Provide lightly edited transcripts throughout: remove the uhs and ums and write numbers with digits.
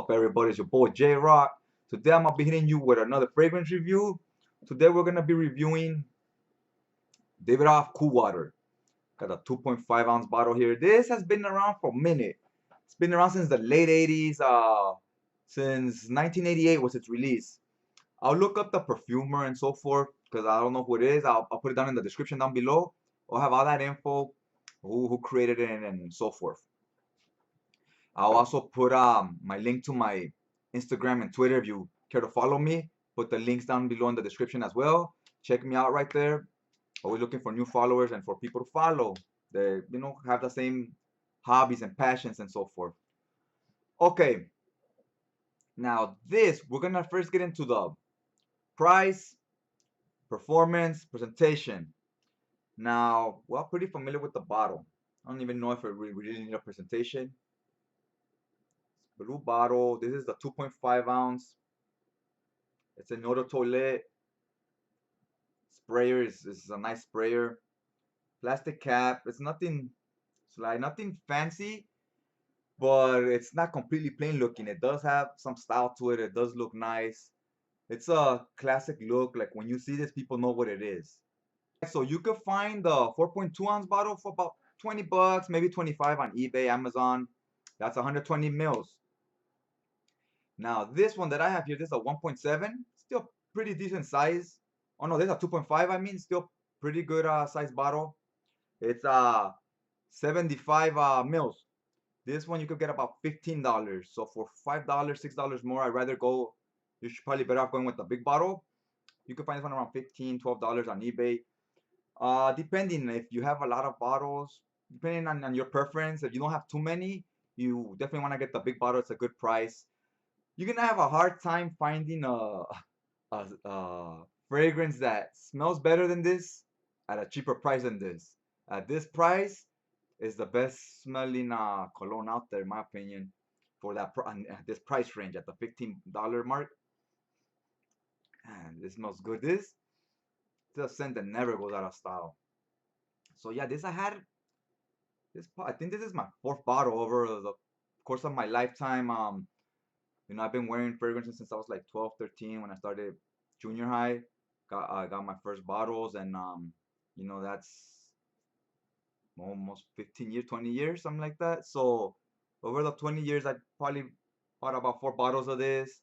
up, everybody? It's your boy J Rock. Today I'm gonna be hitting you with another fragrance review. Today we're gonna be reviewing DavidOff Cool Water. Got a 2.5 ounce bottle here. This has been around for a minute. It's been around since the late 80s. Since 1988 was its release. I'll look up the perfumer and so forth because I don't know who it is. I'll put it down in the description down below. I'll have all that info, who created it and so forth. I'll also put my link to my Instagram and Twitter if you care to follow me. Put the links down below in the description as well. Check me out right there. Always looking for new followers and for people to follow. They have the same hobbies and passions and so forth. Okay, now this we're gonna first get into the price, performance, presentation. Now we're pretty familiar with the bottle. I don't even know if we really need a presentation. Blue bottle. This is the 2.5 ounce. It's an auto toilet sprayer. Is a nice sprayer. Plastic cap. It's nothing. It's like nothing fancy, but it's not completely plain looking. It does have some style to it. It does look nice. It's a classic look. Like when you see this, people know what it is. So you could find the 4.2 ounce bottle for about 20 bucks, maybe 25 on eBay, Amazon. That's 120 mils. Now this one that I have here, this is a 1.7, still pretty decent size. Oh no, this is a 2.5. I mean, still pretty good size bottle. It's 75 mils. This one you could get about $15. So for $5, $6 more, I'd rather go. You should probably better off going with the big bottle. You can find this one around $15, $12 on eBay. Depending if you have a lot of bottles, depending on your preference. If you don't have too many, you definitely want to get the big bottle. It's a good price. You're gonna have a hard time finding a fragrance that smells better than this at a cheaper price than this. At this price is the best smelling cologne out there, in my opinion, for that at this price range at the $15 mark. And this smells good. This is a scent that never goes out of style. So yeah, this I had this. I think this is my fourth bottle over the course of my lifetime. I've been wearing fragrances since I was like 12, 13 when I started junior high. I got my first bottles, and that's almost 15 years, 20 years, something like that. So over the 20 years, I probably bought about 4 bottles of this.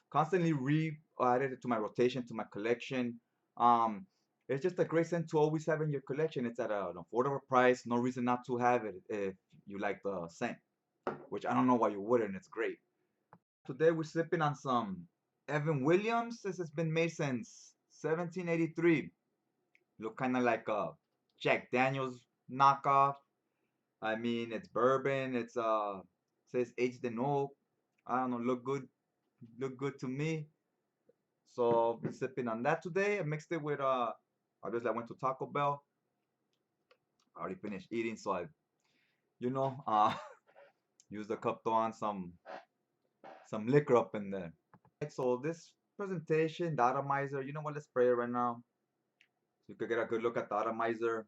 Constantly added it to my rotation, to my collection. It's just a great scent to always have in your collection. It's at an affordable price. No reason not to have it if you like the scent, which I don't know why you wouldn't. It's great. Today we're sipping on some Evan Williams. This has been made since 1783. Look kind of like a Jack Daniels knockoff. I mean, it's bourbon. It's says aged in oak. I don't know. Look good to me. So I'm sipping on that today. I mixed it with obviously I went to Taco Bell. I already finished eating, so I, you know, uh, used the cup to on some liquor up in there. So this presentation, the atomizer, you know what? Let's spray it right now. So you could get a good look at the atomizer.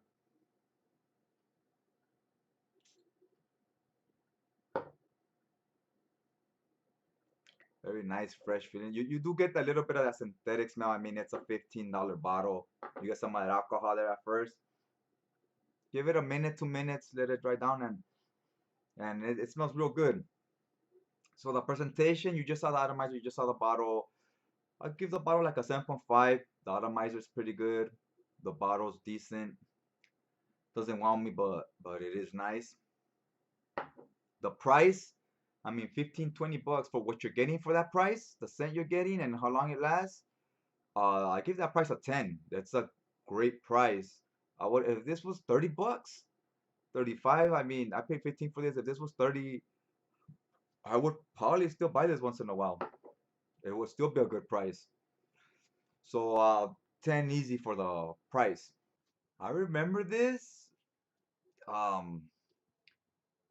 Very nice, fresh feeling. You do get a little bit of that synthetic smell. I mean, it's a $15 bottle. You get some of that alcohol there at first. Give it a minute, 2 minutes, let it dry down, and it smells real good. So the presentation, you just saw the atomizer, you just saw the bottle. I'll give the bottle like a 7.5. The atomizer is pretty good. The bottle's decent. Doesn't wow me, but it is nice. The price, I mean, 15, 20 bucks for what you're getting for that price, the scent you're getting and how long it lasts. I give that price a 10. That's a great price. I would, if this was 30 bucks, 35, I mean, I paid 15 for this. If this was 30, I would probably still buy this once in a while. It would still be a good price. So 10 easy for the price. I remember this um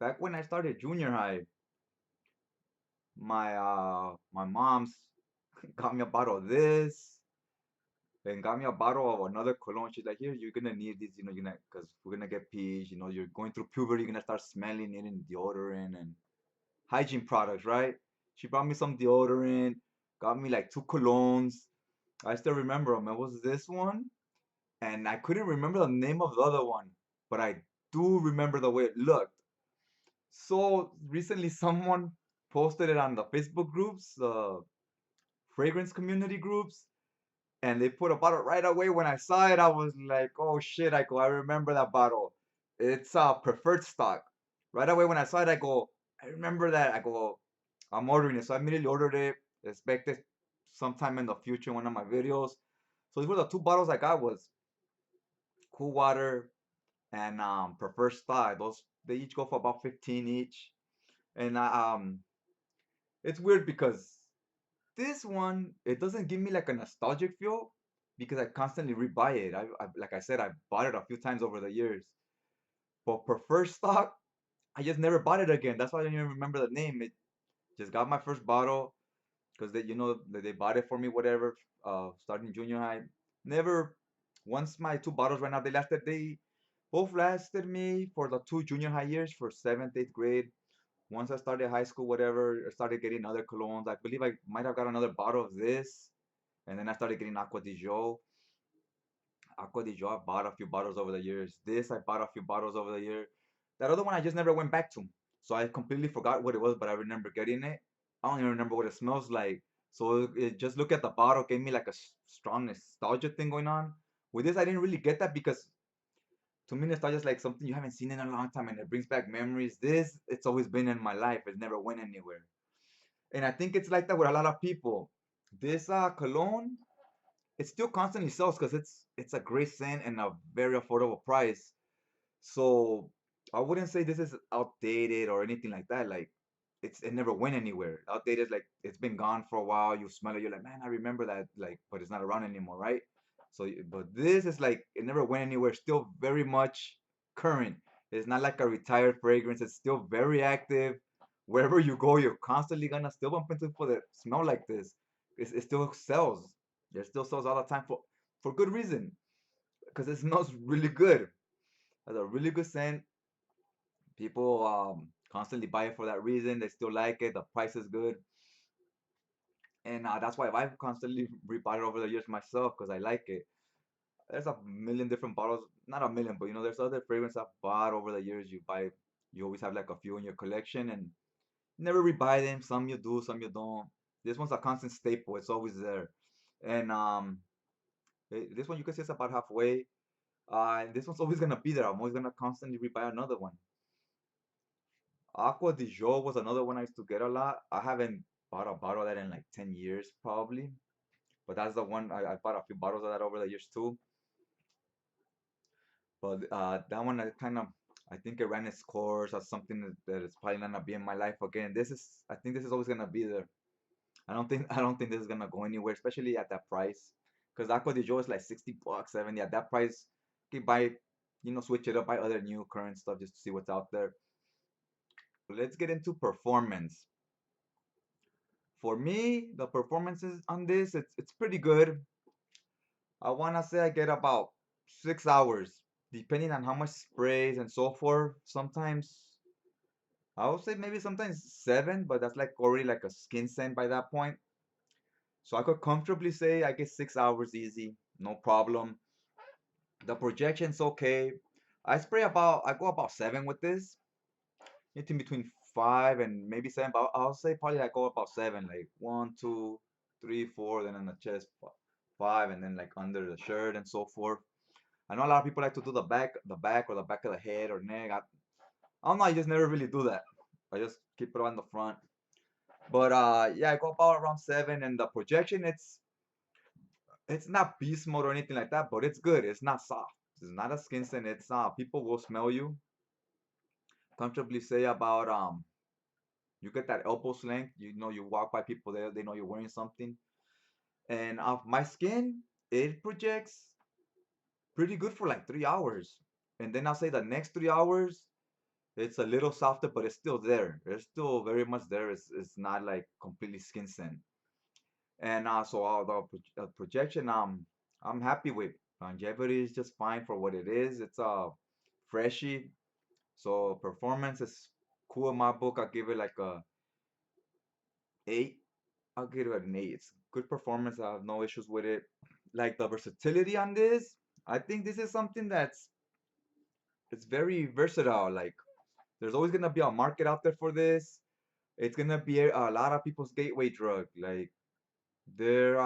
back when I started junior high. My mom's got me a bottle of this and got me a bottle of another cologne. She's like, here, you're gonna need this, because we're gonna get peas. You're going through puberty, you're gonna start smelling it in deodorant and hygiene products, right? She brought me some deodorant, got me like two colognes. I still remember them. It was this one, and I couldn't remember the name of the other one, but I do remember the way it looked. So recently, someone posted it on the Facebook groups, the fragrance community groups, and they put a bottle right away. When I saw it, I was like, "Oh shit!" I remember that bottle. It's a preferred stock. Right away when I saw it, I go, "I remember that." I go, "I'm ordering it." So I immediately ordered it. Expected sometime in the future one of my videos. So these were the two bottles I got was Cool Water and preferred stock. Those they each go for about 15 each. And it's weird because this one it doesn't give me like a nostalgic feel because I constantly rebuy it. Like I said, I bought it a few times over the years. But preferred stock, I just never bought it again. That's why I don't even remember the name. It just got my first bottle because they bought it for me, whatever. Starting junior high, never. Once my two bottles ran out, they both lasted me for the two junior high years for seventh, eighth grade. Once I started high school, whatever, I started getting other colognes. I believe I might have got another bottle of this, and then I started getting Aqua di Gio. Aqua di Gio, I bought a few bottles over the years. This, I bought a few bottles over the year. That other one, I just never went back to. So I completely forgot what it was, but I remember getting it. I don't even remember what it smells like. So just look at the bottle, gave me like a strong nostalgia thing going on. With this, I didn't really get that because to me, nostalgia is like something you haven't seen in a long time and it brings back memories. This, it's always been in my life. It never went anywhere. And I think it's like that with a lot of people. This cologne, it still constantly sells because it's a great scent and a very affordable price. So I wouldn't say this is outdated or anything like that. Like it never went anywhere. Outdated is like it's been gone for a while. You smell it, you're like, man, I remember that. Like, but it's not around anymore, right? So, but this is like it never went anywhere. Still very much current. It's not like a retired fragrance. It's still very active. Wherever you go, you're constantly gonna still bump into people that smell like this. It still sells. It still sells all the time for good reason because it smells really good. Has a really good scent. People constantly buy it for that reason. They still like it. The price is good, and that's why I've constantly rebought it over the years myself because I like it. There's a million different bottles, not a million, but there's other fragrances I've bought over the years. You always have like a few in your collection, and never rebuy them. Some you do, some you don't. This one's a constant staple. It's always there, and this one you can say it's about halfway. And this one's always gonna be there. I'm always gonna constantly rebuy another one. Aqua di Gio was another one I used to get a lot. I haven't bought a bottle of that in like 10 years probably. But that's the one I bought a few bottles of that over the years too. But that one I think it ran its course as something that is probably not gonna be in my life again. I think this is always gonna be there. I don't think this is gonna go anywhere, especially at that price. Because Aqua di Gio is like $60, 70. At that price, you can buy, switch it up, buy other new current stuff just to see what's out there. Let's get into performance. For me, the performances on this, it's pretty good. I wanna say I get about 6 hours, depending on how much sprays and so forth. Sometimes I would say maybe sometimes seven, but that's like already like a skin scent by that point. So I could comfortably say I get 6 hours easy, no problem. The projection's okay. I go about seven with this. Anything between 5 and maybe 7, but I'll say probably I go about seven, like one, two, three, four, then on the chest, five, and then like under the shirt and so forth. I know a lot of people like to do the back or the back of the head or neck. I don't know, I just never really do that. I just keep it on the front. But yeah, I go about around seven, and the projection it's not beast mode or anything like that, but it's good. It's not soft. It's not a skin scent. It's people will smell you. Comfortably say about you get that elbow length. You walk by people there, they know you're wearing something. And off my skin, it projects pretty good for like 3 hours. And then I'll say the next 3 hours, it's a little softer, but it's still there. It's still very much there. It's not like completely skin scent. And so the projection, I'm happy with. Longevity is just fine for what it is. It's freshy. So performance is cool in my book. I give it like a 8. I'll give it an 8. It's good performance. I have no issues with it. Like the versatility on this, I think this is something that's it's very versatile. Like there's always gonna be a market out there for this. It's gonna be a lot of people's gateway drug. Like they're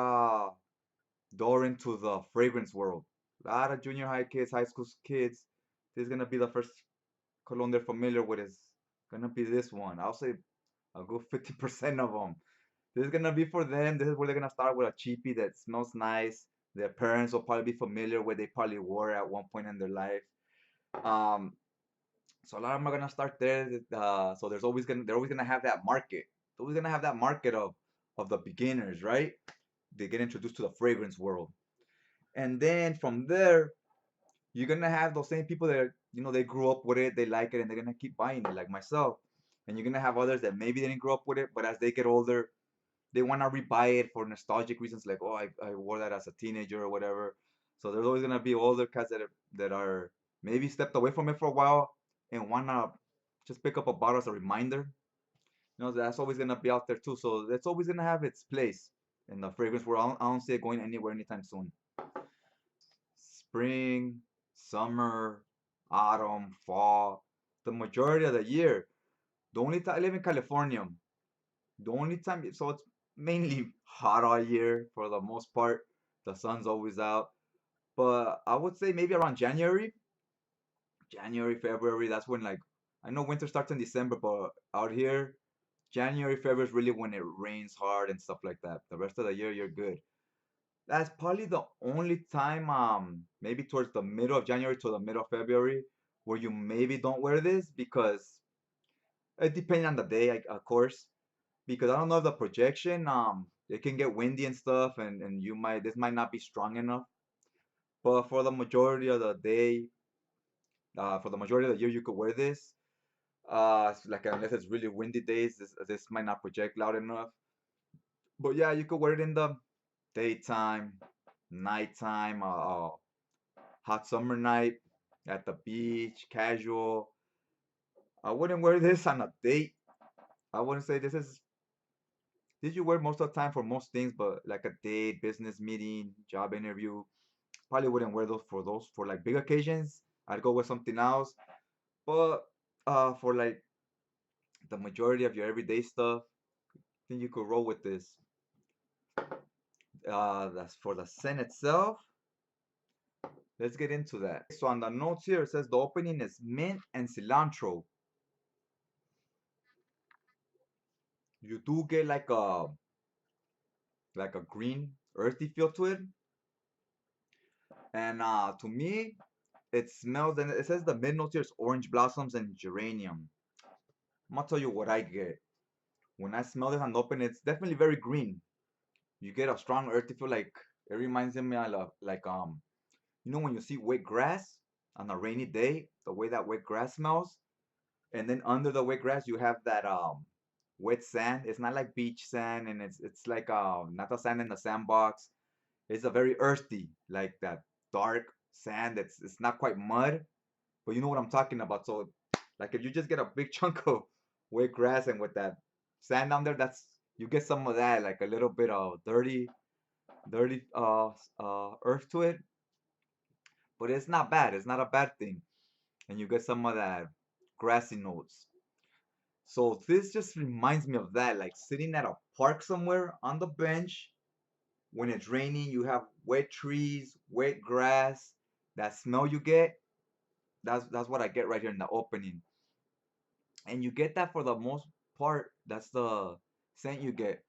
door into the fragrance world. A lot of junior high kids, high school kids. This is gonna be the first cologne they're familiar with. Is gonna be this one. I'll say a good 50% of them. This is gonna be for them. This is where they're gonna start with a cheapie that smells nice. Their parents will probably be familiar with. They probably wore at one point in their life. Um, so a lot of them are gonna start there. So they're always gonna have that market. They're always gonna have that market of the beginners, right? They get introduced to the fragrance world, and then from there you're gonna have those same people that they grew up with it, they like it, and they're gonna keep buying it, like myself. And you're gonna have others that maybe they didn't grow up with it, but as they get older, they want to rebuy it for nostalgic reasons, like, oh, I wore that as a teenager or whatever. So there's always gonna be older cats that are maybe stepped away from it for a while and wanna just pick up a bottle as a reminder. That's always gonna be out there too. So that's always gonna have its place in the fragrance world. I don't see it going anywhere anytime soon. Spring, summer, autumn, fall, the majority of the year. The only time I live in California, the only time, so it's mainly hot all year for the most part. The sun's always out. But I would say maybe around January, February, that's when, like, I know winter starts in December, but out here, January, February is really when it rains hard and stuff like that. The rest of the year, you're good. That's probably the only time, maybe towards the middle of January to the middle of February, where you maybe don't wear this because it depends on the day, of course. Because I don't know if the projection, it can get windy and stuff, and this might not be strong enough. But for the majority of the day, for the majority of the year, you could wear this. Like unless it's really windy days, this might not project loud enough. But yeah, you could wear it in the daytime, nighttime, hot summer night, at the beach, casual. I wouldn't wear this on a date. I wouldn't say this you wear most of the time for most things, but like a date, business meeting, job interview, probably wouldn't wear those for like big occasions. I'd go with something else. But for like the majority of your everyday stuff, I think you could roll with this. That's for the scent itself. Let's get into that. So on the notes here, it says the opening is mint and cilantro. You do get like a green earthy feel to it, and to me, it smells, and it says the mid notes here is orange blossoms and geranium. I'm gonna tell you what I get when I smell this on the open. It's definitely very green. You get a strong earthy feel, like it reminds me of like when you see wet grass on a rainy day, the way that wet grass smells. And then under the wet grass you have that wet sand. It's not like beach sand, and it's like not the sand in the sandbox. It's a very earthy, like that dark sand. It's not quite mud, but you know what I'm talking about. So like if you just get a big chunk of wet grass and with that sand down there, that's you get some of that, like a little bit of dirty earth to it. But it's not bad. It's not a bad thing. And you get some of that grassy notes. So this just reminds me of that, like sitting at a park somewhere on the bench when it's raining, you have wet trees, wet grass, that smell you get, that's what I get right here in the opening. And you get that for the most part, that's the scent you get.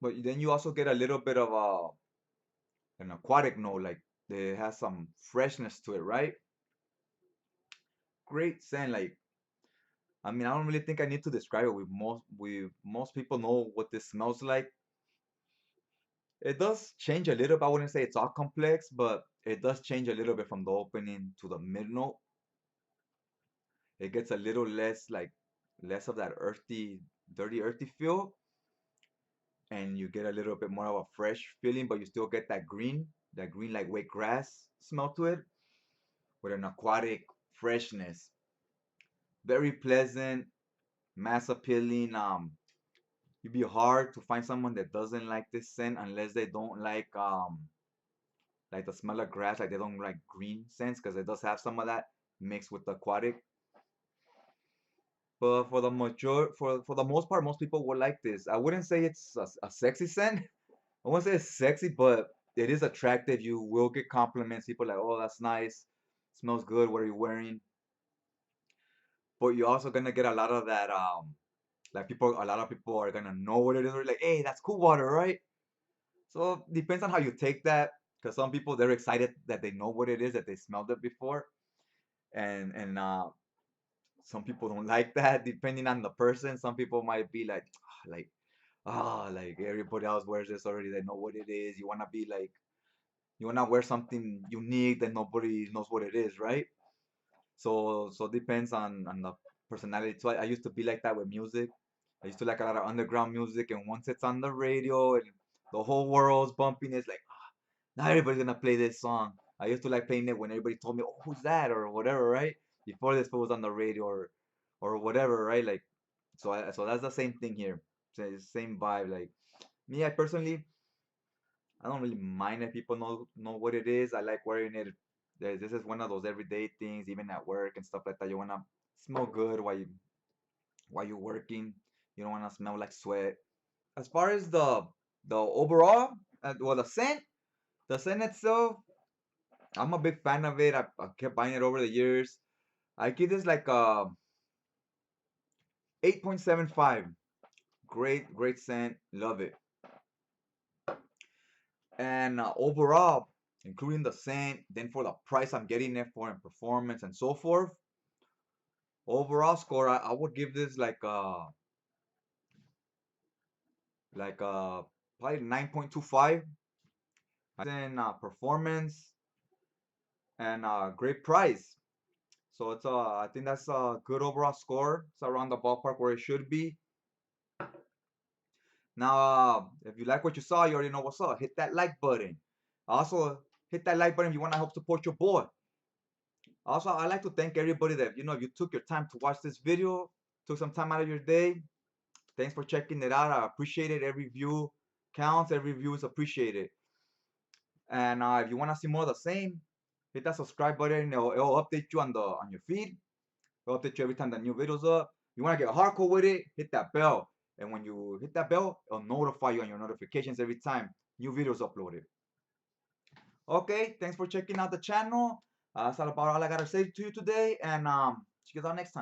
But then you also get a little bit of an aquatic note, like it has some freshness to it, right? Great scent, like I mean, I don't really think I need to describe it. Most people know what this smells like. It does change a little bit. I wouldn't say it's all complex, but it does change a little bit from the opening to the mid note. It gets a little less, like less of that earthy, dirty, earthy feel, and you get a little bit more of a fresh feeling, but you still get that green like wet grass smell to it with an aquatic freshness. Very pleasant. mass appealing. It'd be hard to find someone that doesn't like this scent unless they don't like the smell of grass, like they don't like green scents, because it does have some of that mixed with the aquatic. But for the most part, most people will like this. I wouldn't say it's a sexy scent. I wouldn't say it's sexy, but it is attractive. You will get compliments. People like, oh, that's nice. Smells good. What are you wearing? But you're also gonna get a lot of that. Like a lot of people are gonna know what it is. Or like, hey, that's cool water, right? So depends on how you take that. Because some people they're excited that they know what it is, that they smelled it before, and some people don't like that. Depending on the person, some people might be like, like everybody else wears this already. They know what it is. You wanna be like, you wanna wear something unique that nobody knows what it is, right? So it depends on the personality. So I used to be like that with music. I used to like a lot of underground music, and once it's on the radio and the whole world's bumping, it's like, not everybody's gonna play this song. I used to like playing it when everybody told me, "Oh, who's that?" or whatever, right? Before this was on the radio or whatever, right? Like, so that's the same thing here. Same vibe. Like me, I personally, I don't really mind if people know what it is. I like wearing it. This is one of those everyday things, even at work and stuff like that. You wanna smell good while you're working. You don't wanna smell like sweat. As far as the overall, well, the scent itself, I'm a big fan of it. I kept buying it over the years. I give this like a 8.75. Great scent. Love it. And overall, including the scent, then for the price I'm getting it for and performance and so forth, overall score, I would give this like probably 9.25. In performance and great price. So it's I think that's a good overall score. It's around the ballpark where it should be. Now, if you like what you saw, you already know what's up. Hit that like button. Also, hit that like button if you want to help support your boy. Also, I'd like to thank everybody that, if you took your time to watch this video, took some time out of your day. Thanks for checking it out. I appreciate it. Every view counts. Every view is appreciated. And if you want to see more of the same, hit that subscribe button. It'll update you on your feed. It'll update you every time the new video's up. You want to get hardcore with it, hit that bell. And when you hit that bell, it'll notify you on your notifications every time new videos uploaded. Okay, thanks for checking out the channel. That's about all I gotta say to you today, and see you guys next time.